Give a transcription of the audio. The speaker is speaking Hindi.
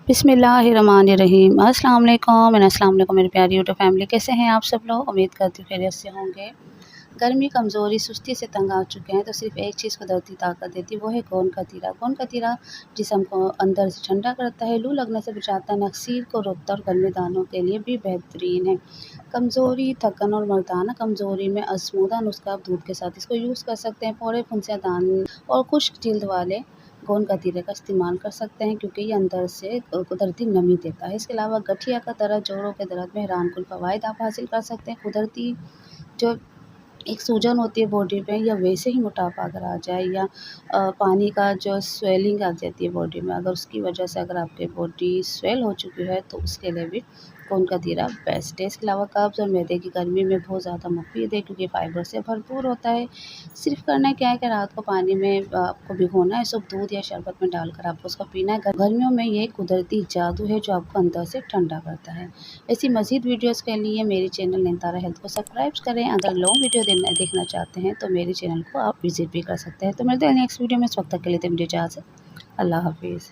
बिस्मिल्लाहिर्रहमानिर्रहीम। अस्सलाम वालेकुम मेरी प्यारी यूट्यूब फैमिली, कैसे हैं आप सब लोग। उम्मीद करती हूँ खैरियत से होंगे। गर्मी, कमज़ोरी, सुस्ती से तंग आ चुके हैं तो सिर्फ एक चीज़ कुदरती ताकत देती है, वो है गोंद कतीरा। गोंद कतीरा जिस्म को अंदर से ठंडा करता है, लू लगने से बचाता है, नक्सीर को रोकता है और गर्मी दानों के लिए भी बेहतरीन है। कमज़ोरी, थकन और मर्दाना कमज़ोरी में आज़मूदा नुस्खा आप दूध के साथ इसको यूज़ कर सकते हैं। फोड़े, फुंसियाँ, दान और खुश्क जिल्द वाले गोंद कतीरे का इस्तेमाल कर सकते हैं, क्योंकि ये अंदर से कुदरती नमी देता है। इसके अलावा गठिया का दर्द, जोड़ों के दर्द में हैरानकुन फ़वाइद आप हासिल कर सकते हैं। कुदरती जो एक सूजन होती है बॉडी पे, या वैसे ही मोटापा अगर आ जाए, या पानी का जो स्वेलिंग आ जाती है बॉडी में, अगर उसकी वजह से अगर आपकी बॉडी स्वेल हो चुकी है तो उसके लिए भी गोंद कतीरा बेस्ट है। इसके अलावा कब्ज़ और मैदे की गर्मी में बहुत ज़्यादा मुफीद है, क्योंकि फाइबर से भरपूर होता है। सिर्फ करना क्या है कि रात को पानी में आपको भिगोना है, सब दूध या शरबत में डालकर आपको उसको पीना है। गर्मियों में ये कुदरती जादू है जो आपको अंदर से ठंडा करता है। ऐसी मज़ीद वीडियोज़ के लिए मेरे चैनल नयनतारा हेल्थ को सब्सक्राइब करें। अगर लॉन्ग वीडियो देखना चाहते हैं तो मेरे चैनल को आप विज़िट भी कर सकते हैं। तो मिलते हैं नेक्स्ट वीडियो में। इस वक्त तक के लिए तो मुझे इजाज़त। अल्लाह हाफिज़।